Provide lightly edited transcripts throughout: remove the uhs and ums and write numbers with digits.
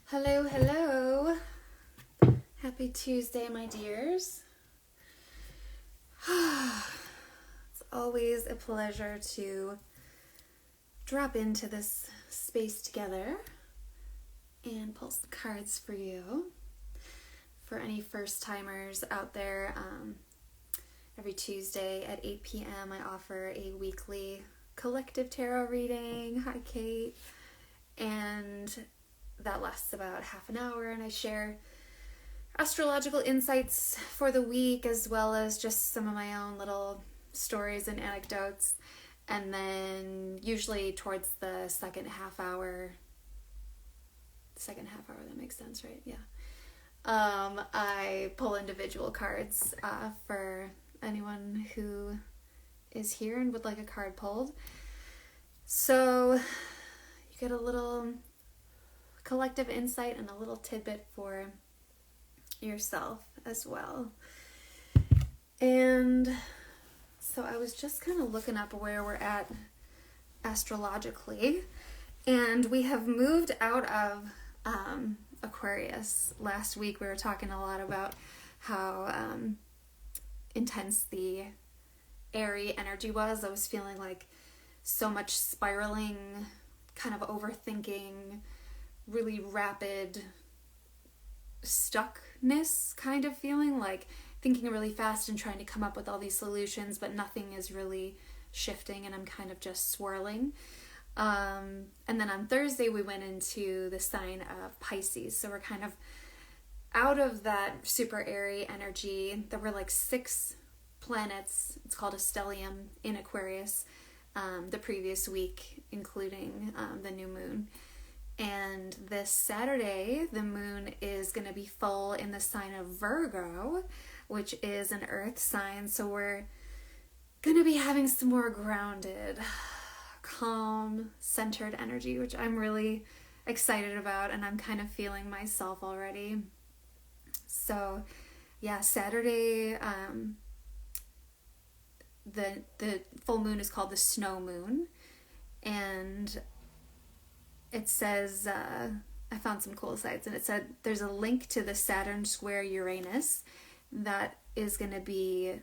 Hello, hello. Happy Tuesday, my dears. It's always a pleasure to drop into this space together and pull some cards for you. For any first-timers out there, every Tuesday at 8 p.m. I offer a weekly collective tarot reading. Hi, Kate. And that lasts about half an hour, and I share astrological insights for the week as well as just some of my own little stories and anecdotes. And then usually towards the second half hour, that makes sense, right? Yeah. I pull individual cards for anyone who is here and would like a card pulled. So you get a little collective insight and a little tidbit for yourself as well. And so I was just kind of looking up where we're at astrologically, and we have moved out of Aquarius. Last week we were talking a lot about how intense the airy energy was. I was feeling like so much spiraling, kind of overthinking, really rapid stuckness kind of feeling, like thinking really fast and trying to come up with all these solutions, but nothing is really shifting and I'm kind of just swirling. And then on Thursday we went into the sign of Pisces, so we're kind of out of that super airy energy. There were like 6 planets, it's called a stellium, in Aquarius the previous week, including the new moon. And this Saturday, the moon is going to be full in the sign of Virgo, which is an earth sign. So we're going to be having some more grounded, calm, centered energy, which I'm really excited about, and I'm kind of feeling myself already. So yeah, Saturday, the full moon is called the snow moon, and it says, I found some cool sites, and it said there's a link to the Saturn square Uranus that is going to be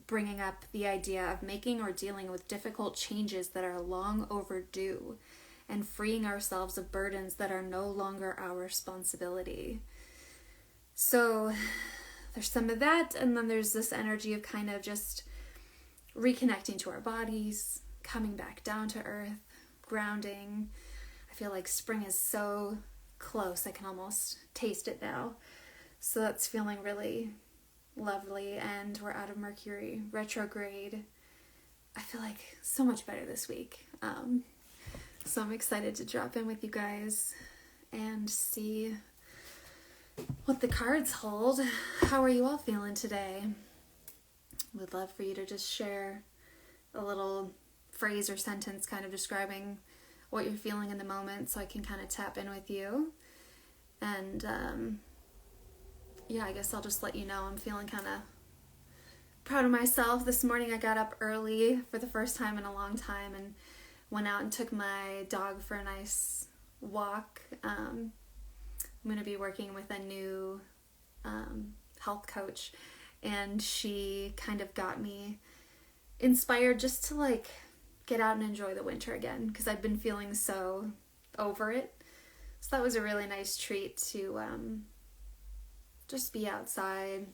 bringing up the idea of making or dealing with difficult changes that are long overdue and freeing ourselves of burdens that are no longer our responsibility. So there's some of that, and then there's this energy of kind of just reconnecting to our bodies, coming back down to earth, grounding. I feel like spring is so close, I can almost taste it now. So that's feeling really lovely, and we're out of Mercury retrograde. I feel like so much better this week. So I'm excited to drop in with you guys and see what the cards hold. How are you all feeling today? Would love for you to just share a little phrase or sentence kind of describing what you're feeling in the moment, so I can kind of tap in with you. And yeah, I guess I'll just let you know I'm feeling kind of proud of myself. This morning I got up early for the first time in a long time and went out and took my dog for a nice walk. I'm going to be working with a new health coach, and she kind of got me inspired just to like get out and enjoy the winter again, because I've been feeling so over it. So that was a really nice treat to just be outside,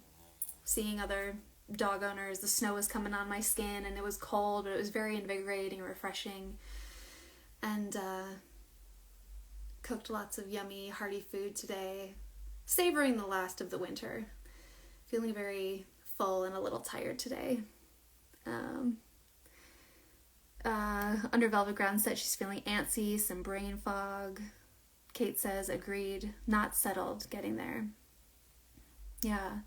seeing other dog owners. The snow was coming on my skin and it was cold, but it was very invigorating and refreshing. And cooked lots of yummy, hearty food today, savoring the last of the winter. Feeling very full and a little tired today. Under Velvet Ground said she's feeling antsy, some brain fog. Kate says, agreed, not settled, getting there. Yeah.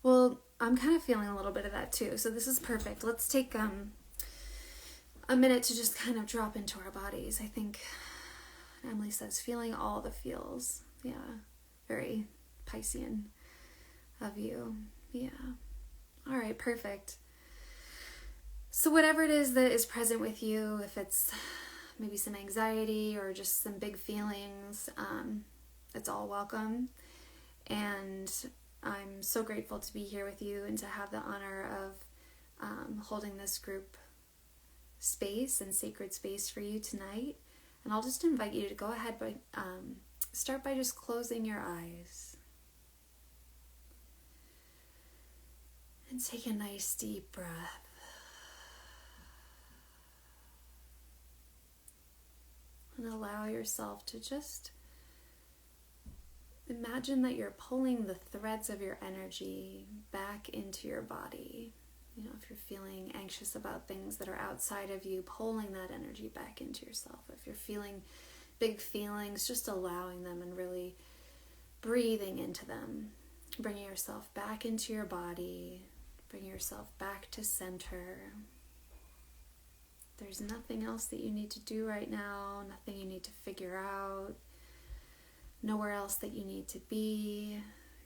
Well, I'm kind of feeling a little bit of that too, so this is perfect. Let's take a minute to just kind of drop into our bodies. I think Emily says, feeling all the feels. Yeah. Very Piscean of you. Yeah. All right, perfect. So whatever it is that is present with you, if it's maybe some anxiety or just some big feelings, It's all welcome. And I'm so grateful to be here with you and to have the honor of holding this group space and sacred space for you tonight. And I'll just invite you to go ahead and start by just closing your eyes. And take a nice deep breath. And allow yourself to just imagine that you're pulling the threads of your energy back into your body. You know, if you're feeling anxious about things that are outside of you, pulling that energy back into yourself. If you're feeling big feelings, just allowing them and really breathing into them. Bringing yourself back into your body. Bring yourself back to center. There's nothing else that you need to do right now, nothing you need to figure out, nowhere else that you need to be,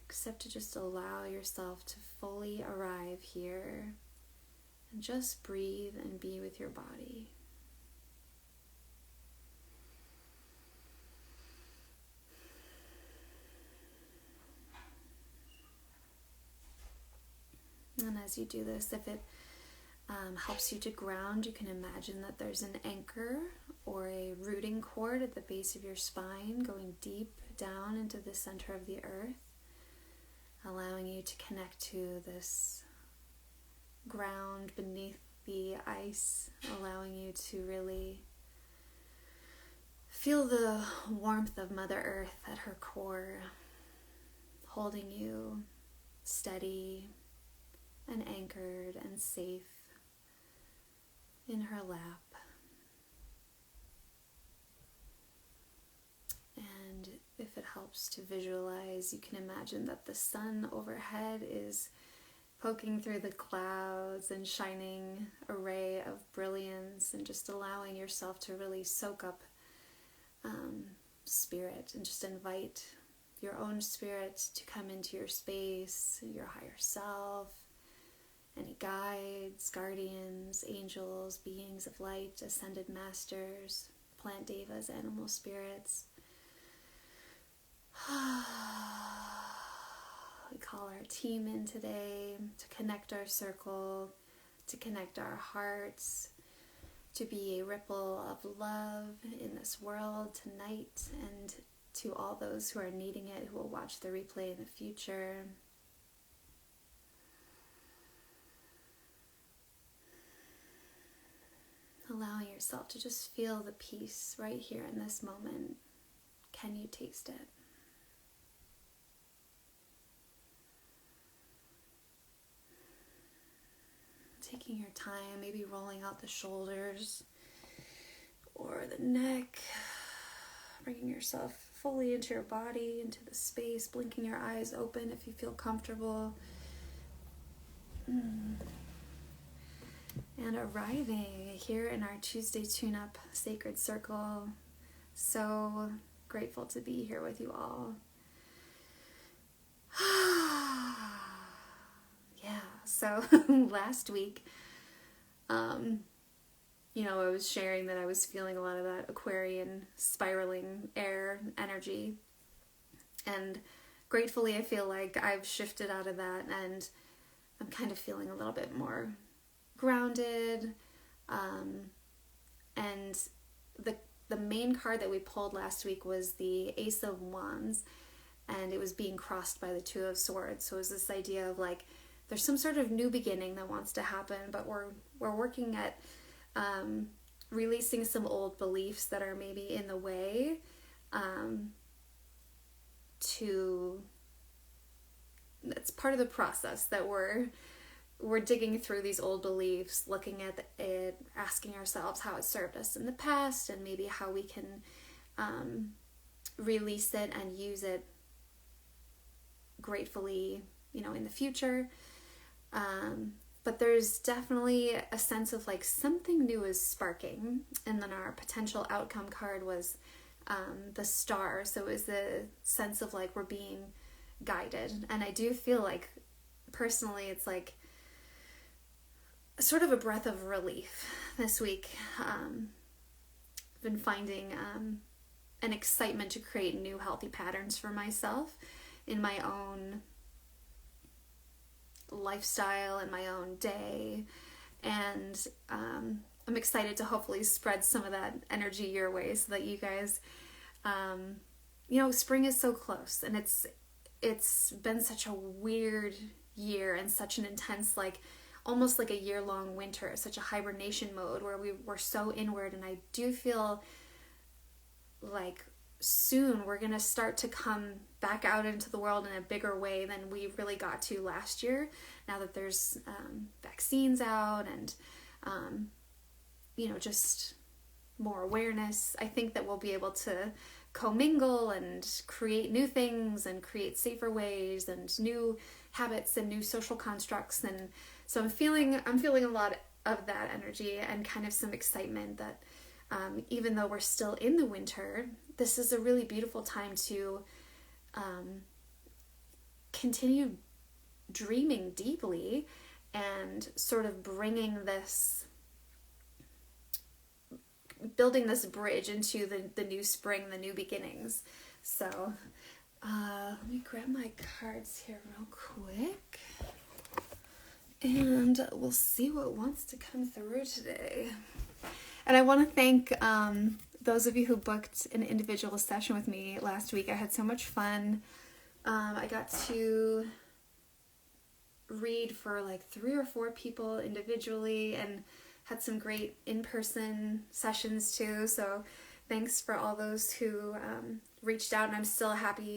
except to just allow yourself to fully arrive here and just breathe and be with your body. And as you do this, if it helps you to ground, you can imagine that there's an anchor or a rooting cord at the base of your spine going deep down into the center of the earth, allowing you to connect to this ground beneath the ice, allowing you to really feel the warmth of Mother Earth at her core, holding you steady and anchored and safe in her lap. And if it helps to visualize, you can imagine that the sun overhead is poking through the clouds and shining a ray of brilliance, and just allowing yourself to really soak up spirit and just invite your own spirit to come into your space, your higher self, any guides, guardians, angels, beings of light, ascended masters, plant devas, animal spirits. We call our team in today to connect our circle, to connect our hearts, to be a ripple of love in this world tonight, and to all those who are needing it, who will watch the replay in the future. Allowing yourself to just feel the peace right here in this moment. Can you taste it? Taking your time, maybe rolling out the shoulders or the neck, bringing yourself fully into your body, into the space, blinking your eyes open if you feel comfortable. And arriving here in our Tuesday tune-up sacred circle. So grateful to be here with you all. Yeah, so last week, I was sharing that I was feeling a lot of that Aquarian spiraling air energy. And gratefully, I feel like I've shifted out of that, and I'm kind of feeling a little bit more grounded, and the main card that we pulled last week was the Ace of Wands, and it was being crossed by the Two of Swords. So it was this idea of like there's some sort of new beginning that wants to happen, but we're working at releasing some old beliefs that are maybe in the way, that's part of the process, that we're digging through these old beliefs, looking at it, asking ourselves how it served us in the past, and maybe how we can release it and use it gratefully, in the future. But there's definitely a sense of like something new is sparking. And then our potential outcome card was the Star. So it was the sense of like we're being guided. And I do feel like personally it's like sort of a breath of relief this week. I've been finding an excitement to create new healthy patterns for myself in my own lifestyle and my own day. And I'm excited to hopefully spread some of that energy your way so that you guys, spring is so close, and it's been such a weird year and such an intense, almost like a year-long winter, such a hibernation mode where we were so inward. And I do feel like soon we're going to start to come back out into the world in a bigger way than we really got to last year, now that there's vaccines out and just more awareness. I think that we'll be able to commingle and create new things and create safer ways and new habits and new social constructs. And so I'm feeling a lot of that energy and kind of some excitement that even though we're still in the winter, this is a really beautiful time to continue dreaming deeply and sort of building this bridge into the new spring, the new beginnings. So let me grab my cards here real quick, and we'll see what wants to come through today. And I want to thank those of you who booked an individual session with me last week. I had so much fun. I got to read for 3 or 4 people individually and had some great in-person sessions too. So thanks for all those who reached out, and I'm still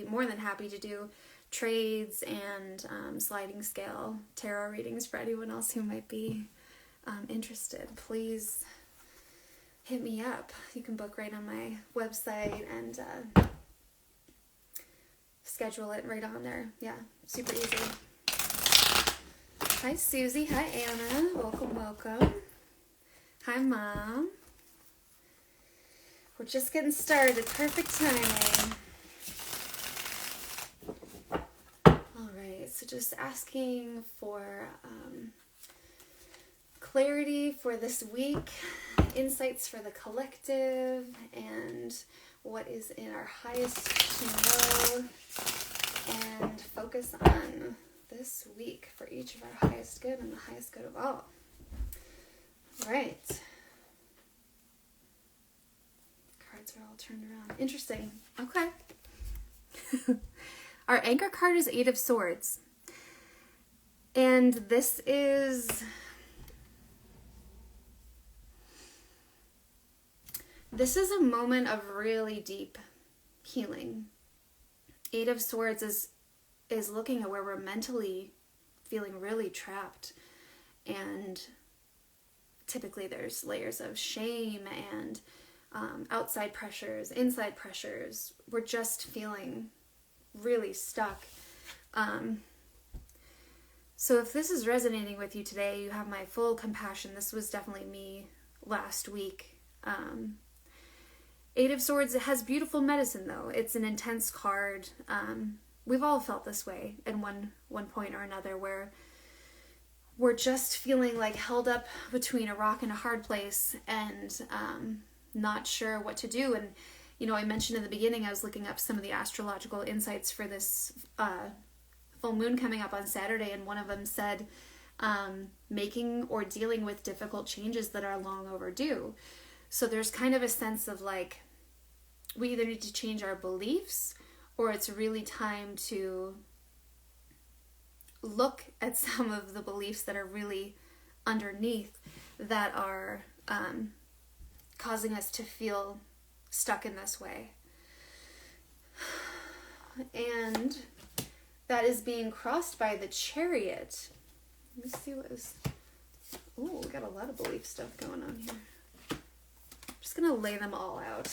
more than happy to do trades and sliding scale tarot readings for anyone else who might be interested. Please hit me up. You can book right on my website and schedule it right on there. Yeah, super easy. Hi Susie, hi Anna, welcome. Hi Mom. We're just getting started, perfect timing. Alright, so just asking for clarity for this week, insights for the collective, and what is in our highest to know, and focus on this week for each of our highest good and the highest good of all. All right. Cards are all turned around. Interesting. Okay. Our anchor card is 8 of Swords. And this is a moment of really deep healing. 8 of Swords is looking at where we're mentally feeling really trapped, and typically there's layers of shame and outside pressures, inside pressures. We're just feeling really stuck. So if this is resonating with you today, you have my full compassion. This was definitely me last week. 8 of Swords, it has beautiful medicine though. It's an intense card. We've all felt this way at one point or another, where we're just feeling held up between a rock and a hard place and not sure what to do. And, I mentioned in the beginning, I was looking up some of the astrological insights for this full moon coming up on Saturday, and one of them said making or dealing with difficult changes that are long overdue. So there's kind of a sense of we either need to change our beliefs, or it's really time to look at some of the beliefs that are really underneath that are causing us to feel stuck in this way. And that is being crossed by the Chariot. Let me see what is... Oh, we got a lot of belief stuff going on here. I'm just going to lay them all out.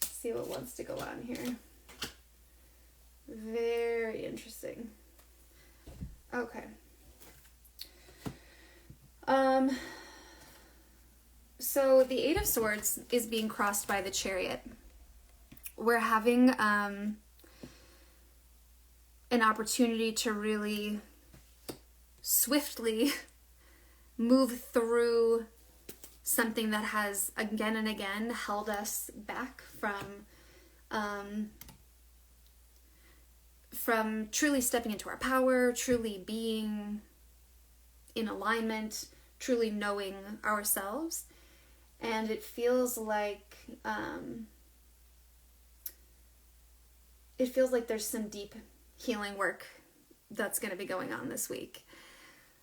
See what wants to go on here. Very interesting. Okay. So the 8 of Swords is being crossed by the Chariot. We're having an opportunity to really swiftly move through something that has again and again held us back from From truly stepping into our power, truly being in alignment, truly knowing ourselves. And it feels like there's some deep healing work that's going to be going on this week.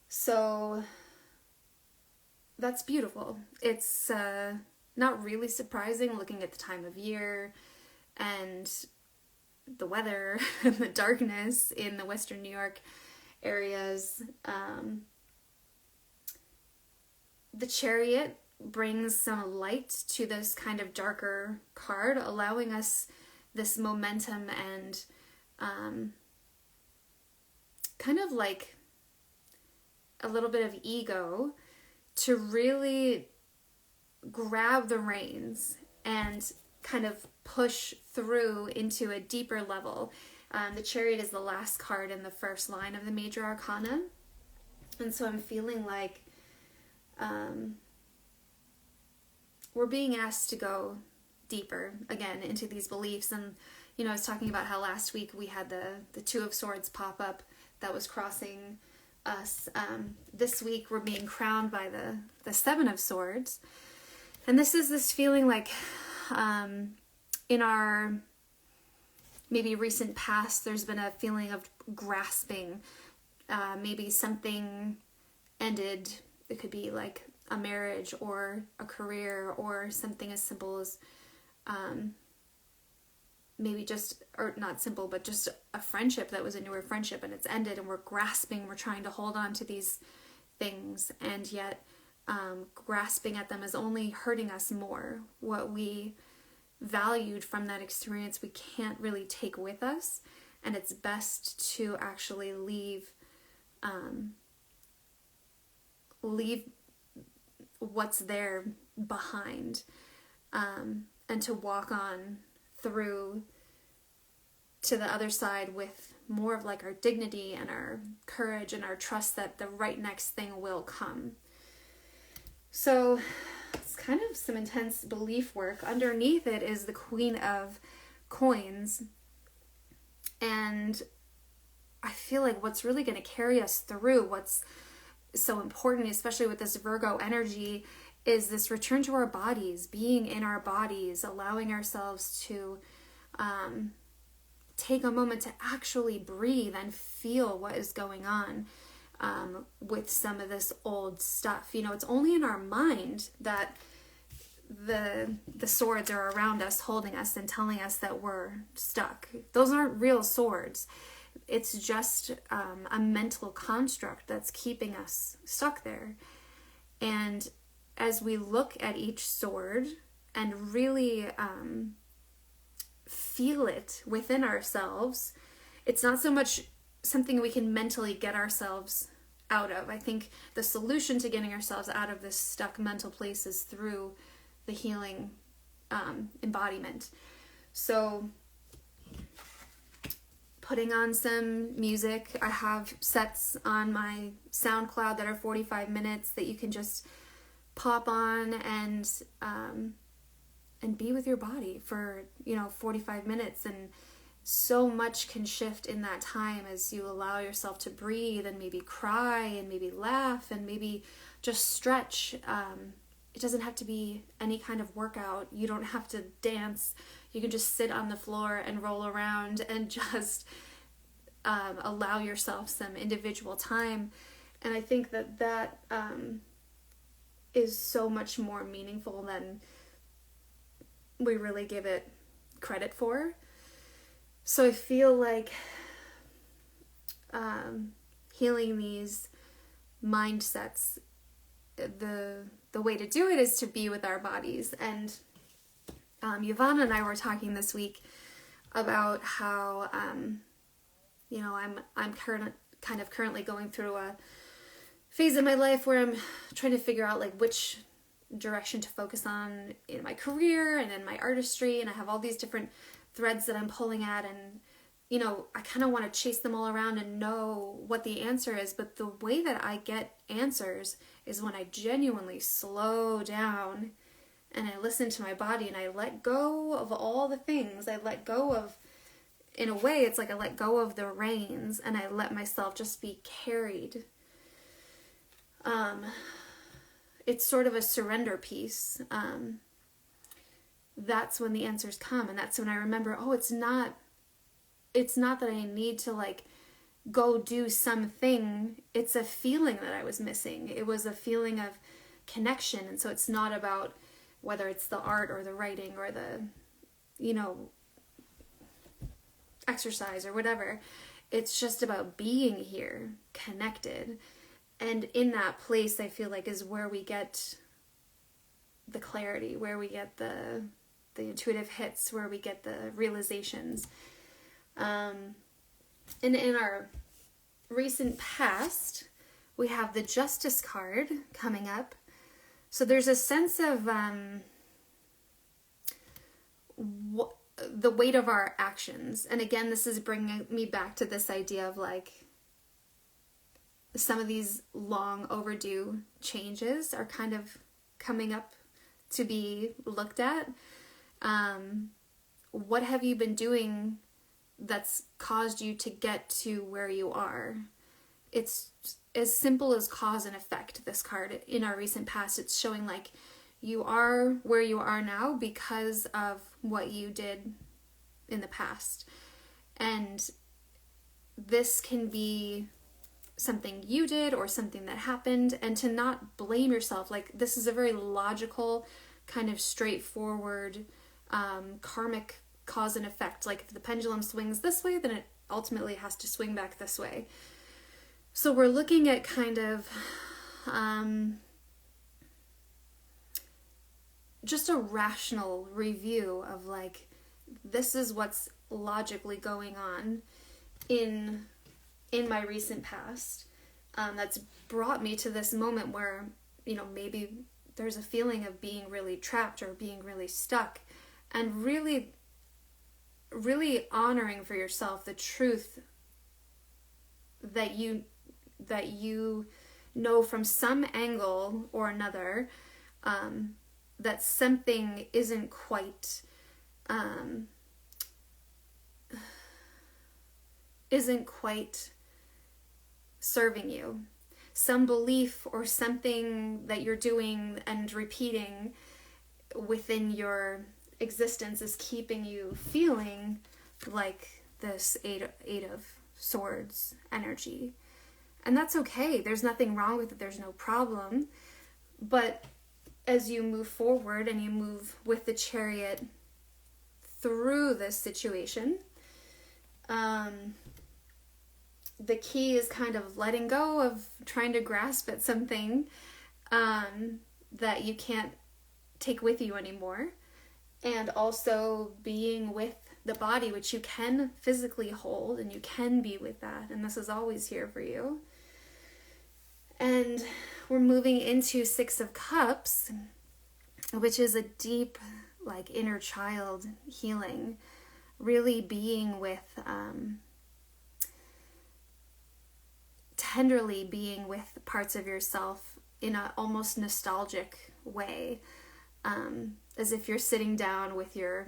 So that's beautiful. It's not really surprising looking at the time of year and the weather and the darkness in the Western New York areas. The Chariot brings some light to this kind of darker card, allowing us this momentum and kind of like a little bit of ego to really grab the reins and kind of push through into a deeper level. The Chariot is the last card in the first line of the Major Arcana. And so I'm feeling like we're being asked to go deeper again into these beliefs. And, I was talking about how last week we had the Two of Swords pop up that was crossing us. This week we're being crowned by the Seven of Swords. And this is this feeling like in our maybe recent past, there's been a feeling of grasping. Maybe something ended. It could be like a marriage or a career or something as simple as maybe just, or not simple, but just a friendship that was a newer friendship and it's ended and we're grasping, we're trying to hold on to these things, and yet grasping at them is only hurting us more. What we valued from that experience we can't really take with us, and it's best to actually leave what's there behind, and to walk on through to the other side with more of like our dignity and our courage and our trust that the right next thing will come. So it's kind of some intense belief work. Underneath it is the Queen of Coins. And I feel like what's really going to carry us through, what's so important, especially with this Virgo energy, is this return to our bodies, being in our bodies, allowing ourselves to take a moment to actually breathe and feel what is going on with some of this old stuff. It's only in our mind that the swords are around us, holding us and telling us that we're stuck. Those aren't real swords. It's just a mental construct that's keeping us stuck there. And as we look at each sword and really feel it within ourselves, it's not so much something we can mentally get ourselves out of. I think the solution to getting ourselves out of this stuck mental place is through the healing embodiment. So putting on some music. I have sets on my SoundCloud that are 45 minutes that you can just pop on and be with your body for 45 minutes, and so much can shift in that time as you allow yourself to breathe and maybe cry and maybe laugh and maybe just stretch. It doesn't have to be any kind of workout. You don't have to dance. You can just sit on the floor and roll around and just allow yourself some individual time. And I think that is so much more meaningful than we really give it credit for. So I feel like healing these mindsets, the way to do it is to be with our bodies. And Yvonne and I were talking this week about how I'm currently going through a phase in my life where I'm trying to figure out like which direction to focus on in my career and in my artistry, and I have all these different threads that I'm pulling at, and I kind of want to chase them all around and know what the answer is. But the way that I get answers is when I genuinely slow down and I listen to my body, and I let go of all the things. I let go of, in a way, it's like I let go of the reins, and I let myself just be carried. It's sort of a surrender piece. That's when the answers come, and that's when I remember, oh, it's not that I need to like go do something. It's a feeling that I was missing. It was a feeling of connection. And so it's not about whether it's the art or the writing or the, exercise or whatever. It's just about being here, connected. And in that place, I feel like, is where we get the clarity, where we get the intuitive hits, where we get the realizations. And in our recent past, we have the Justice card coming up. So there's a sense of the weight of our actions. And again, this is bringing me back to this idea of like, some of these long overdue changes are kind of coming up to be looked at. What have you been doing that's caused you to get to where you are? It's as simple as cause and effect, this card. In our recent past, it's showing like you are where you are now because of what you did in the past. And this can be something you did or something that happened, and to not blame yourself. Like, this is a very logical, kind of straightforward, karmic cause and effect. Like, if the pendulum swings this way, then it ultimately has to swing back this way. So we're looking at kind of just a rational review of like, this is what's logically going on in my recent past, that's brought me to this moment where, maybe there's a feeling of being really trapped or being really stuck, and really, really honoring for yourself the truth that you know from some angle or another, that something isn't quite serving you. Some belief or something that you're doing and repeating within your existence is keeping you feeling like this eight of swords energy. And that's okay. There's nothing wrong with it. There's no problem. But as you move forward and you move with the chariot through this situation, the key is kind of letting go of trying to grasp at something that you can't take with you anymore, and also being with the body, which you can physically hold, and you can be with that, and this is always here for you. And we're moving into Six of Cups, which is a deep, like, inner child healing, really being with tenderly being with parts of yourself in a almost nostalgic way, as if you're sitting down with your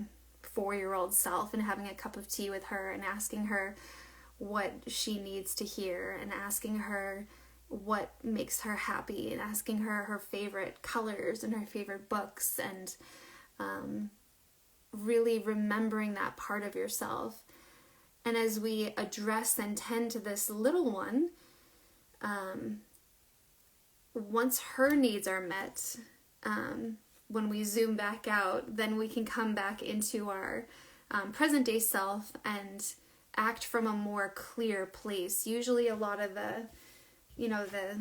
4-year-old self and having a cup of tea with her and asking her what she needs to hear, and asking her what makes her happy, and asking her her favorite colors and her favorite books, and really remembering that part of yourself. And as we address and tend to this little one, once her needs are met, when we zoom back out, then we can come back into our present day self and act from a more clear place. Usually a lot of the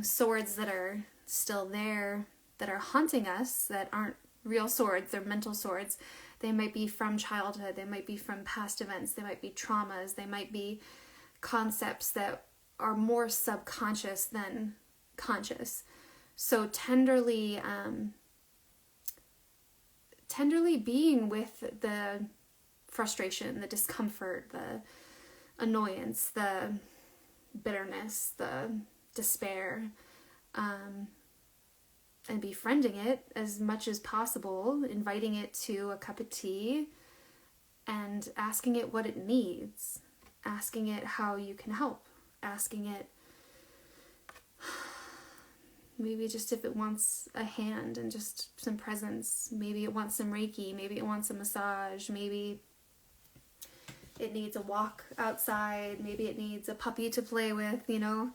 swords that are still there, that are haunting us, that aren't real swords, they're mental swords. They might be from childhood, they might be from past events, they might be traumas, they might be concepts that are more subconscious than conscious. So tenderly being with the frustration, the discomfort, the annoyance, the bitterness, the despair, and befriending it as much as possible, inviting it to a cup of tea and asking it what it needs, asking it how you can help, asking it maybe just if it wants a hand and just some presence, maybe it wants some Reiki, maybe it wants a massage, maybe it needs a walk outside, maybe it needs a puppy to play with, you know.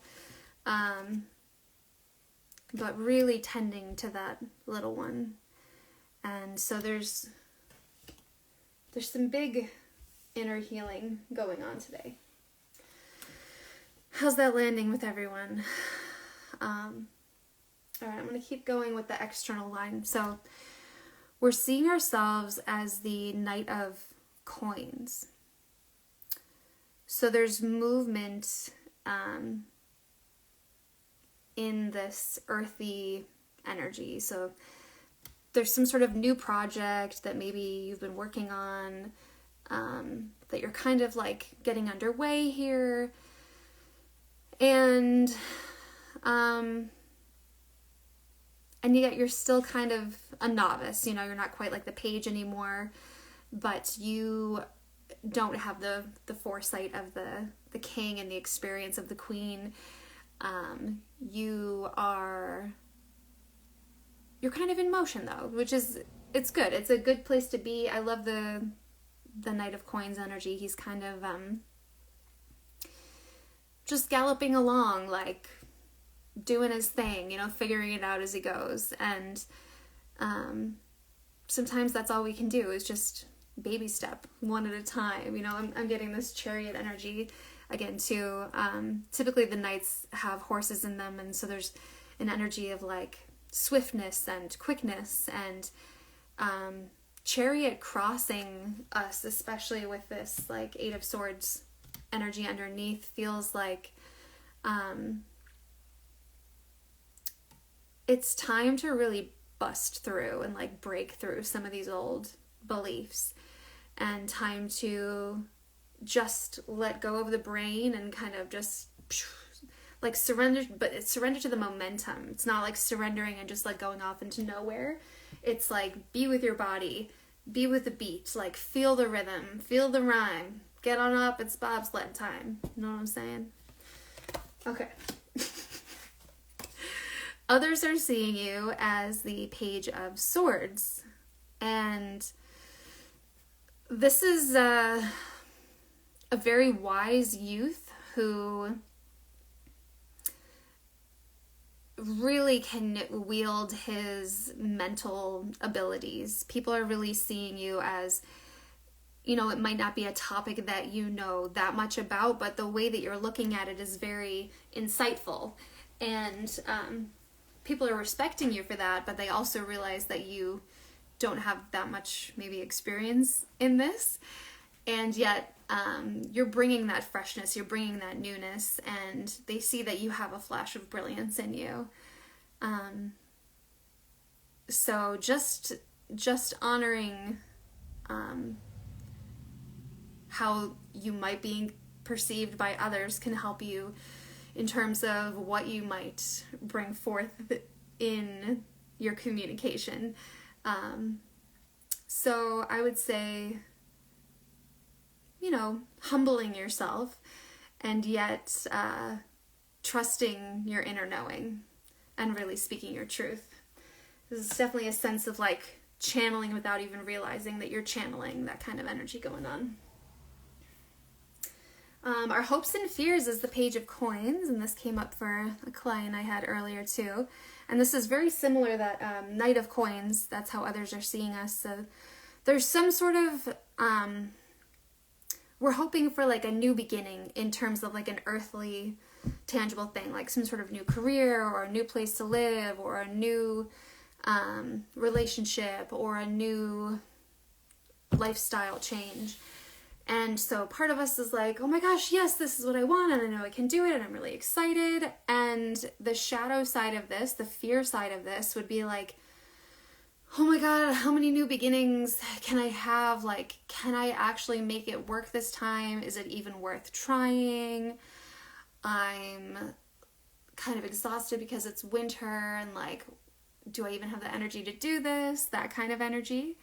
But really tending to that little one. And so there's some big inner healing going on today. How's that landing with everyone? All right, I'm going to keep going with the external line. So we're seeing ourselves as the Knight of Coins. So there's movement in this earthy energy. So there's some sort of new project that maybe you've been working on, that you're kind of like getting underway here. And yet you're still kind of a novice, you know, you're not quite like the page anymore, but you don't have the foresight of the king and the experience of the queen. You're kind of in motion though, which is, it's good. It's a good place to be. I love the Knight of Coins energy. He's kind of, just galloping along, like doing his thing, you know, figuring it out as he goes. And, sometimes that's all we can do is just baby step one at a time. You know, I'm getting this chariot energy again too. Typically the knights have horses in them, and so there's an energy of like swiftness and quickness, and chariot crossing us, especially with this like Eight of Swords energy underneath, feels like it's time to really bust through and like break through some of these old beliefs, and time to just let go of the brain and kind of just like surrender, but it's surrender to the momentum. It's not like surrendering and just like going off into nowhere. It's like be with your body, be with the beat, like feel the rhythm, feel the rhyme, get on up, it's bobsled time. You know what I'm saying? Okay. Others are seeing you as the Page of Swords, and this is a very wise youth who really can wield his mental abilities. People are really seeing you as, you know, it might not be a topic that you know that much about, but the way that you're looking at it is very insightful. And people are respecting you for that, but they also realize that you don't have that much maybe experience in this. And yet you're bringing that freshness, you're bringing that newness, and they see that you have a flash of brilliance in you. So just honoring how you might be perceived by others can help you in terms of what you might bring forth in your communication. So I would say, you know, humbling yourself and yet trusting your inner knowing and really speaking your truth. This is definitely a sense of like channeling without even realizing that you're channeling that kind of energy going on. Our hopes and fears is the Page of Coins, and this came up for a client I had earlier too. And this is very similar, that Knight of Coins, that's how others are seeing us. So there's some sort of, we're hoping for like a new beginning in terms of like an earthly, tangible thing, like some sort of new career or a new place to live or a new relationship or a new lifestyle change. And so part of us is like, oh my gosh, yes, this is what I want, and I know I can do it, and I'm really excited. And the shadow side of this, the fear side of this, would be like, oh my God, how many new beginnings can I have? Like, can I actually make it work this time? Is it even worth trying? I'm kind of exhausted because it's winter, and like, do I even have the energy to do this? That kind of energy.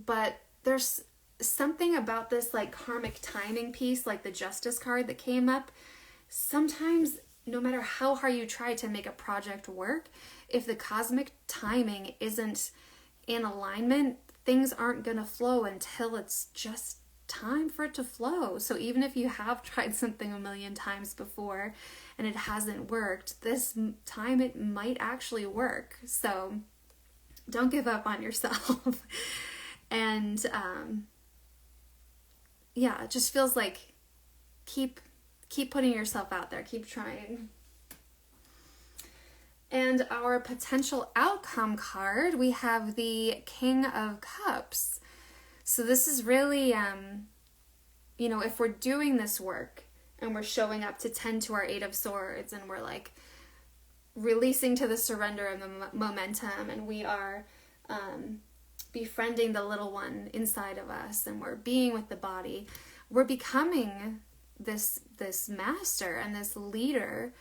But there's something about this like karmic timing piece, like the Justice card that came up. Sometimes, no matter how hard you try to make a project work, if the cosmic timing isn't in alignment, things aren't going to flow until it's just time for it to flow. So even if you have tried something a million times before and it hasn't worked, this time it might actually work. So don't give up on yourself. And yeah, it just feels like keep putting yourself out there, keep trying. And our potential outcome card, we have the King of Cups. So this is really, if we're doing this work and we're showing up to tend to our Eight of Swords and we're like releasing to the surrender of the momentum, and we are befriending the little one inside of us, and we're being with the body, we're becoming this master and this leader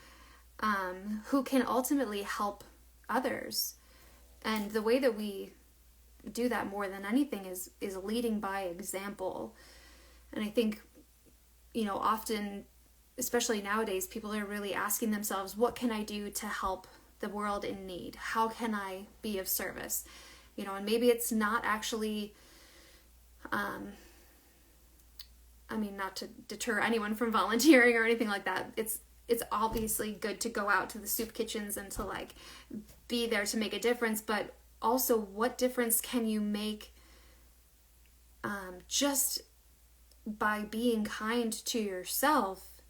who can ultimately help others. And the way that we do that more than anything is leading by example. And I think, often, especially nowadays, people are really asking themselves, what can I do to help the world in need? How can I be of service? And maybe it's not actually, not to deter anyone from volunteering or anything like that. It's obviously good to go out to the soup kitchens and to like be there to make a difference, but also what difference can you make just by being kind to yourself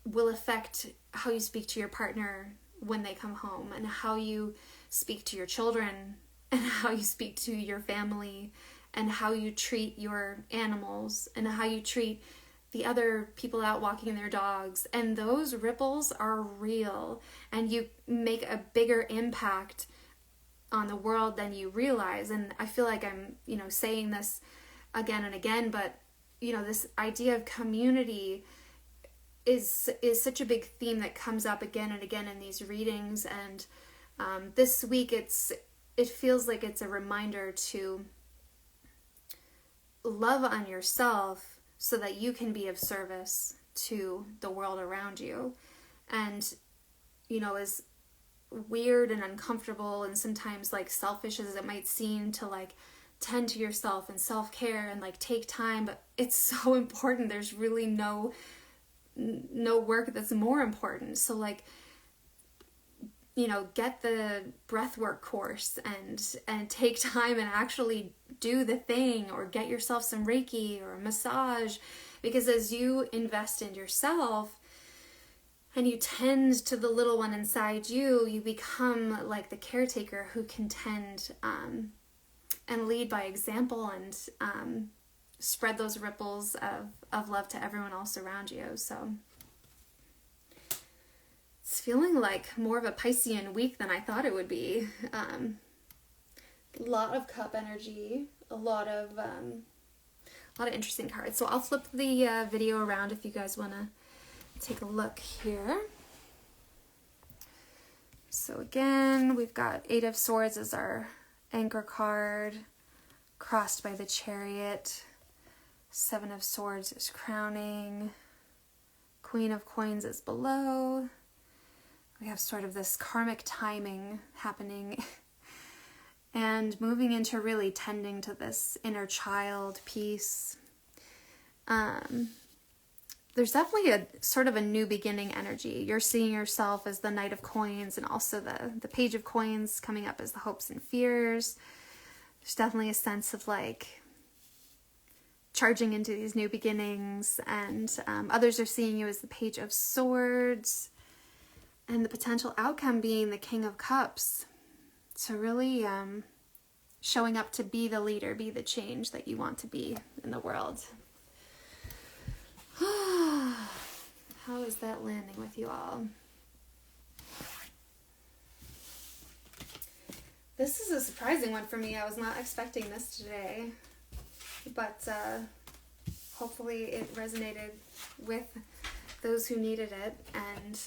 will affect how you speak to your partner when they come home, and how you speak to your children, and how you speak to your family, and how you treat your animals, and how you treat the other people out walking their dogs. And those ripples are real, and you make a bigger impact on the world than you realize. And I feel like I'm, saying this again and again, but this idea of community is such a big theme that comes up again and again in these readings. And this week it feels like it's a reminder to love on yourself so that you can be of service to the world around you. And as weird and uncomfortable and sometimes like selfish as it might seem to like tend to yourself and self-care and like take time, but it's so important. There's really no work that's more important. So like, get the breathwork course and take time and actually do the thing, or get yourself some Reiki or a massage, because as you invest in yourself and you tend to the little one inside you, you become like the caretaker who can tend and lead by example, and spread those ripples of love to everyone else around you. So it's feeling like more of a Piscean week than I thought it would be. A lot of cup energy, a lot of interesting cards. So I'll flip the video around if you guys want to take a look here. So again, we've got Eight of Swords as our anchor card, crossed by the Chariot. Seven of Swords is crowning. Queen of Coins is below. We have sort of this karmic timing happening and moving into really tending to this inner child piece. There's definitely a sort of a new beginning energy. You're seeing yourself as the Knight of Coins, and also the Page of Coins coming up as the hopes and fears. There's definitely a sense of like charging into these new beginnings, and others are seeing you as the Page of Swords, and the potential outcome being the King of Cups. So really showing up to be the leader, be the change that you want to be in the world. How is that landing with you all? This is a surprising one for me. I was not expecting this today, but hopefully it resonated with those who needed it. And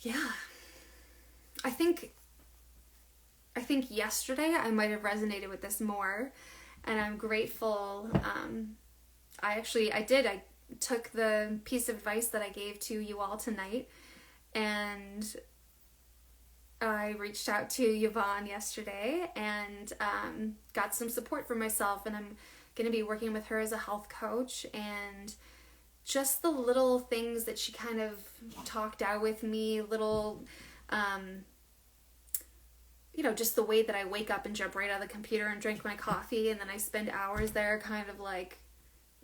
yeah, I think yesterday I might have resonated with this more, and I'm grateful. I took the piece of advice that I gave to you all tonight, and I reached out to Yvonne yesterday and got some support for myself, and I'm going to be working with her as a health coach, and just the little things that she kind of talked out with me, little, just the way that I wake up and jump right out of the computer and drink my coffee, and then I spend hours there kind of like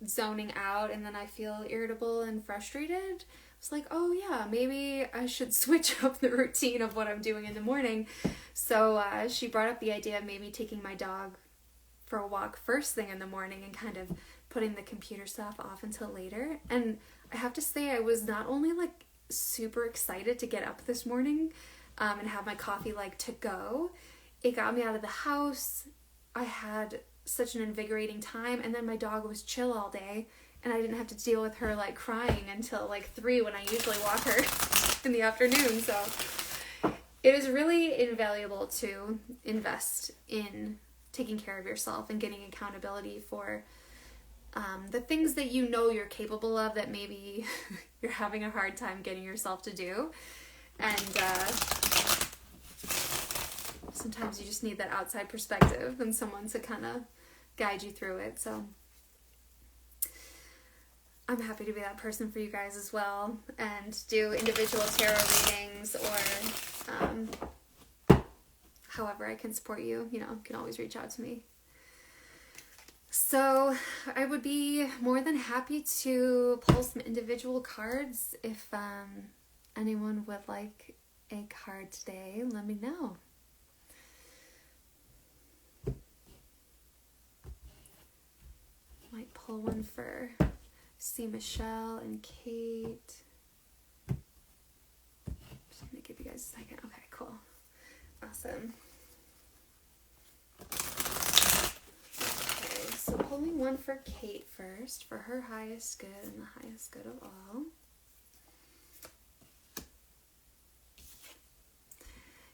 zoning out, and then I feel irritable and frustrated. It's like, oh yeah, maybe I should switch up the routine of what I'm doing in the morning. So she brought up the idea of maybe taking my dog for a walk first thing in the morning and kind of putting the computer stuff off until later. And I have to say, I was not only like super excited to get up this morning and have my coffee like to go, it got me out of the house. I had such an invigorating time, and then my dog was chill all day, and I didn't have to deal with her like crying until like 3 when I usually walk her in the afternoon. So it is really invaluable to invest in taking care of yourself and getting accountability for the things that you know you're capable of that maybe you're having a hard time getting yourself to do. And sometimes you just need that outside perspective and someone to kind of guide you through it. So I'm happy to be that person for you guys as well, and do individual tarot readings, or however I can support you. You can always reach out to me. So I would be more than happy to pull some individual cards. If anyone would like a card today, let me know. Might pull one for Michelle and Kate. Just gonna give you guys a second. Okay, cool. Awesome. Okay, so pulling one for Kate first, for her highest good and the highest good of all.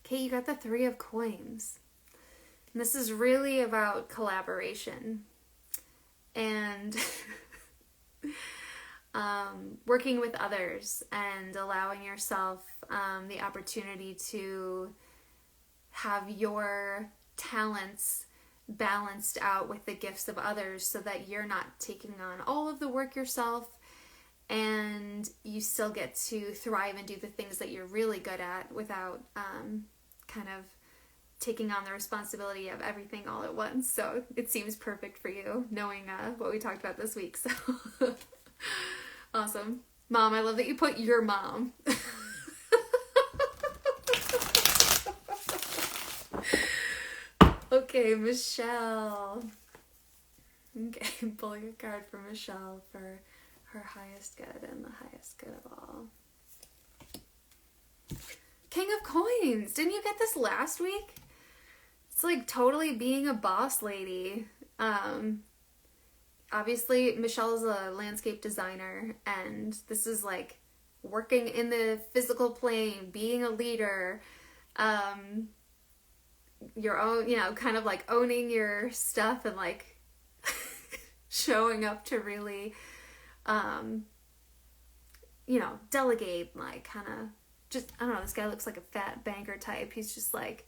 Kate, you got the 3 of coins. And this is really about collaboration and working with others and allowing yourself the opportunity to have your talents balanced out with the gifts of others, so that you're not taking on all of the work yourself, and you still get to thrive and do the things that you're really good at without kind of taking on the responsibility of everything all at once. So it seems perfect for you, knowing what we talked about this week. So awesome. Mom, I love that you put your mom. Okay, Michelle. Okay, pulling a card for Michelle for her highest good and the highest good of all. King of Coins. Didn't you get this last week? It's like totally being a boss lady. Obviously, Michelle's a landscape designer, and this is like working in the physical plane, being a leader, your own, kind of like owning your stuff and like showing up to really, delegate, like kind of just, I don't know, this guy looks like a fat banker type. He's just like,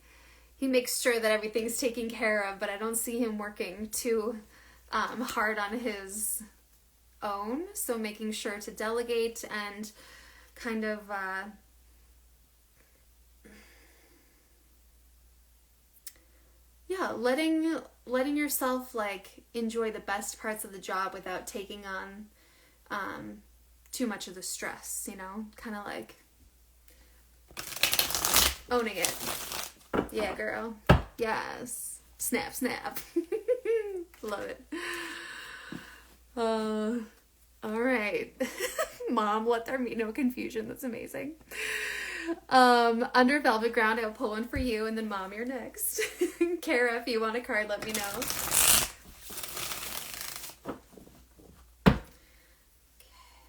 he makes sure that everything's taken care of, but I don't see him working too hard on his own. So making sure to delegate and kind of letting yourself like enjoy the best parts of the job without taking on too much of the stress, kind of like owning it. Yeah, girl. Yes. Snap, snap. Love it. All right. Mom, let there be no confusion. That's amazing. Under Velvet Ground, I'll pull one for you, and then Mom, you're next. Kara, if you want a card, let me know.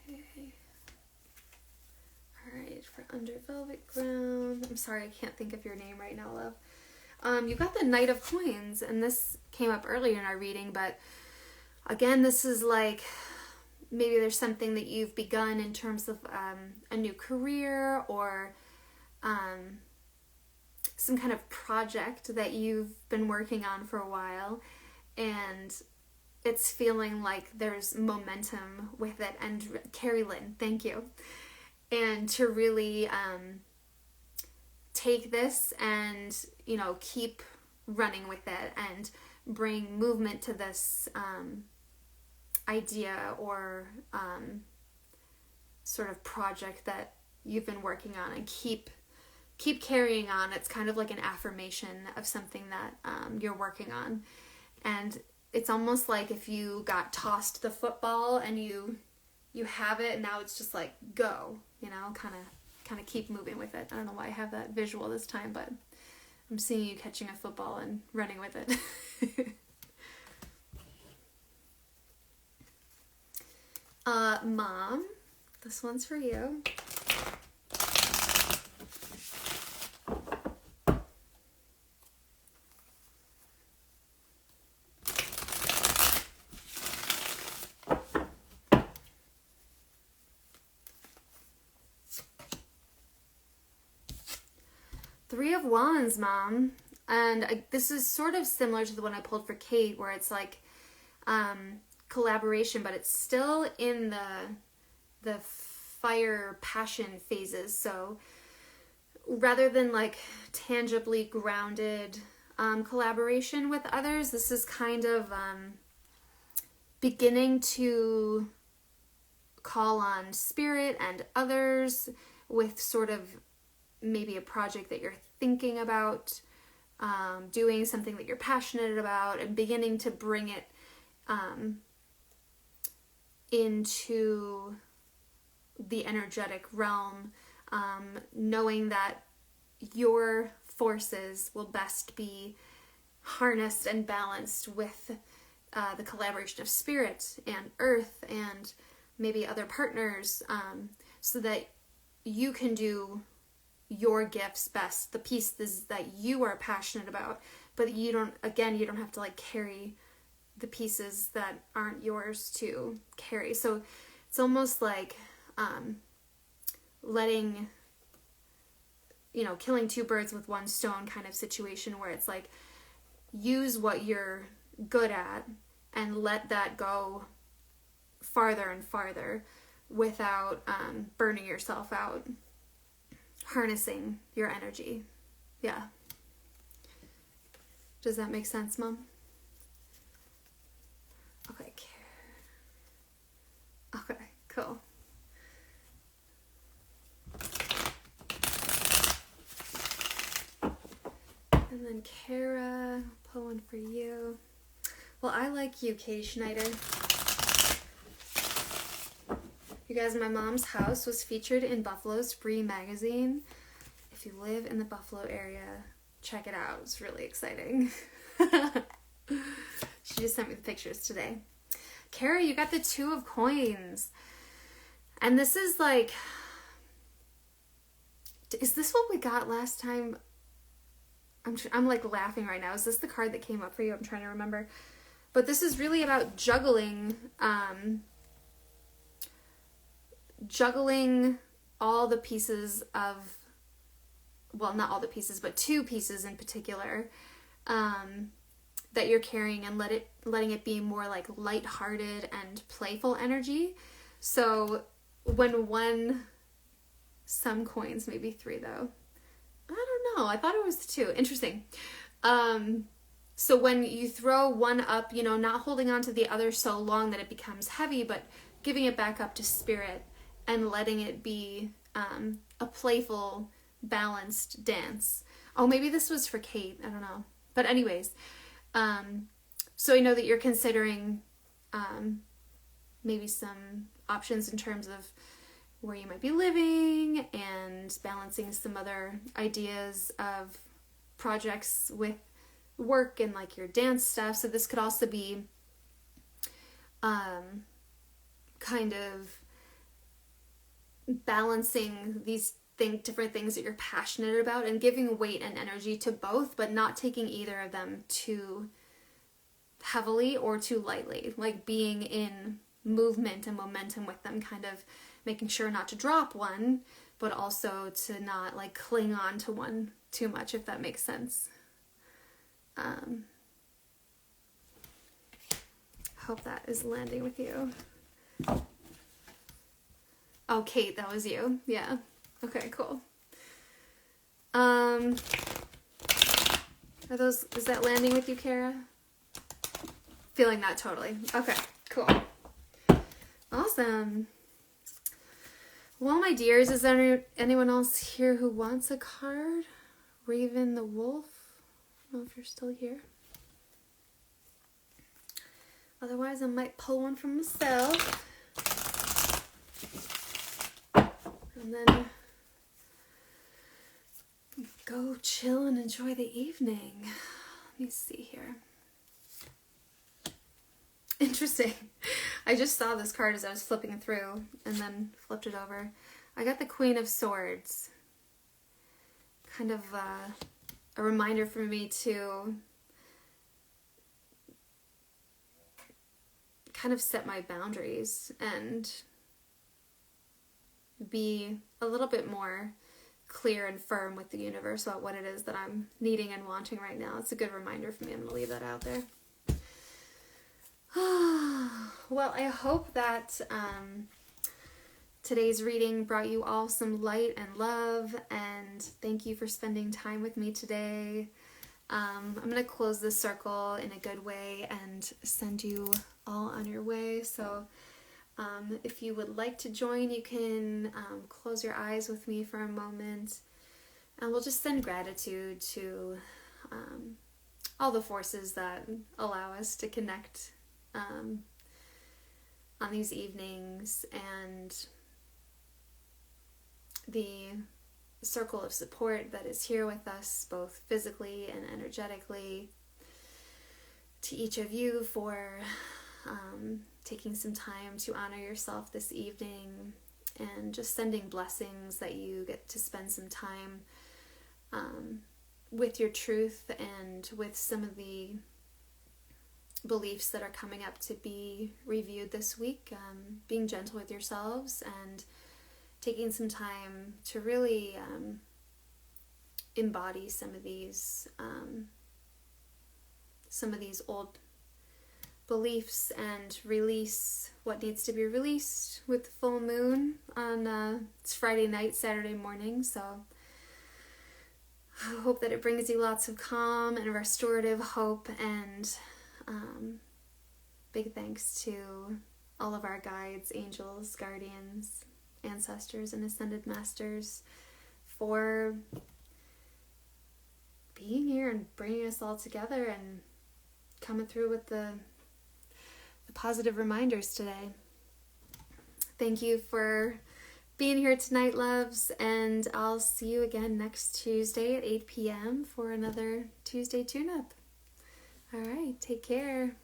Okay. All right, for Under velvet ground. I'm sorry, I can't think of your name right now, love. You got the Knight of Coins, and this came up earlier in our reading, but again, this is like maybe there's something that you've begun in terms of a new career or some kind of project that you've been working on for a while, and it's feeling like there's momentum with it. And Carrie Lynn, thank you. And to really take this and, you know, keep running with it and bring movement to this idea or sort of project that you've been working on, and keep carrying on. It's kind of like an affirmation of something that you're working on. And it's almost like if you got tossed the football and you have it, and now it's just like, go, you know, kind of keep moving with it. I don't know why I have that visual this time, but I'm seeing you catching a football and running with it. Mom, this one's for you. Three of Wands, Mom. And this is sort of similar to the one I pulled for Kate, where it's like collaboration, but it's still in the fire passion phases. So rather than like tangibly grounded collaboration with others, this is kind of beginning to call on spirit and others with sort of maybe a project that you're thinking about doing, something that you're passionate about, and beginning to bring it into the energetic realm, knowing that your forces will best be harnessed and balanced with the collaboration of spirit and earth and maybe other partners, so that you can do your gifts best, the pieces that you are passionate about, but you don't have to like carry the pieces that aren't yours to carry. So it's almost like letting, you know, killing two birds with one stone kind of situation, where it's like use what you're good at and let that go farther and farther without burning yourself out, harnessing your energy. Yeah. Does that make sense, Mom? Okay. Okay, cool. And then Kara, pull one for you. Well, I like you, Katie Schneider. You guys, my mom's house was featured in Buffalo's Free magazine. If you live in the Buffalo area, check it out. It's really exciting. She just sent me the pictures today. Kara, you got the Two of Coins. And this is like, is this what we got last time? I'm like laughing right now. Is this the card that came up for you? I'm trying to remember. But this is really about juggling all the pieces of, well, not all the pieces, but two pieces in particular that you're carrying, and letting it be more like lighthearted and playful energy. So when some coins, maybe three though. I don't know. I thought it was two. Interesting. So when you throw one up, you know, not holding on to the other so long that it becomes heavy, but giving it back up to spirit and letting it be a playful, balanced dance. Oh, maybe this was for Kate. I don't know. But anyways, so I know that you're considering maybe some options in terms of where you might be living and balancing some other ideas of projects with work and like your dance stuff. So this could also be kind of balancing these different things that you're passionate about, and giving weight and energy to both, but not taking either of them too heavily or too lightly. Like being in movement and momentum with them, kind of making sure not to drop one, but also to not like cling on to one too much, if that makes sense. Hope that is landing with you. Oh, Kate, that was you. Yeah. Okay, cool. Is that landing with you, Kara? Feeling that totally. Okay, cool. Awesome. Well, my dears, is there anyone else here who wants a card? Raven the Wolf. I don't know if you're still here. Otherwise, I might pull one from myself. And then go chill and enjoy the evening. Let me see here. Interesting. I just saw this card as I was flipping through and then flipped it over. I got the Queen of Swords. Kind of a reminder for me to kind of set my boundaries and be a little bit more clear and firm with the universe about what it is that I'm needing and wanting right now. It's a good reminder for me. I'm going to leave that out there. Well, I hope that today's reading brought you all some light and love, and thank you for spending time with me today. I'm going to close this circle in a good way and send you all on your way. So if you would like to join, you can close your eyes with me for a moment, and we'll just send gratitude to all the forces that allow us to connect on these evenings, and the circle of support that is here with us both physically and energetically, to each of you for taking some time to honor yourself this evening, and just sending blessings that you get to spend some time with your truth and with some of the beliefs that are coming up to be reviewed this week. Being gentle with yourselves and taking some time to really embody some of these old beliefs and release what needs to be released with the full moon on it's Friday night, Saturday morning. So I hope that it brings you lots of calm and restorative hope, and big thanks to all of our guides, angels, guardians, ancestors, and ascended masters for being here and bringing us all together and coming through with the positive reminders today. Thank you for being here tonight, loves, and I'll see you again next Tuesday at 8 p.m. for another Tuesday tune-up. All right, take care.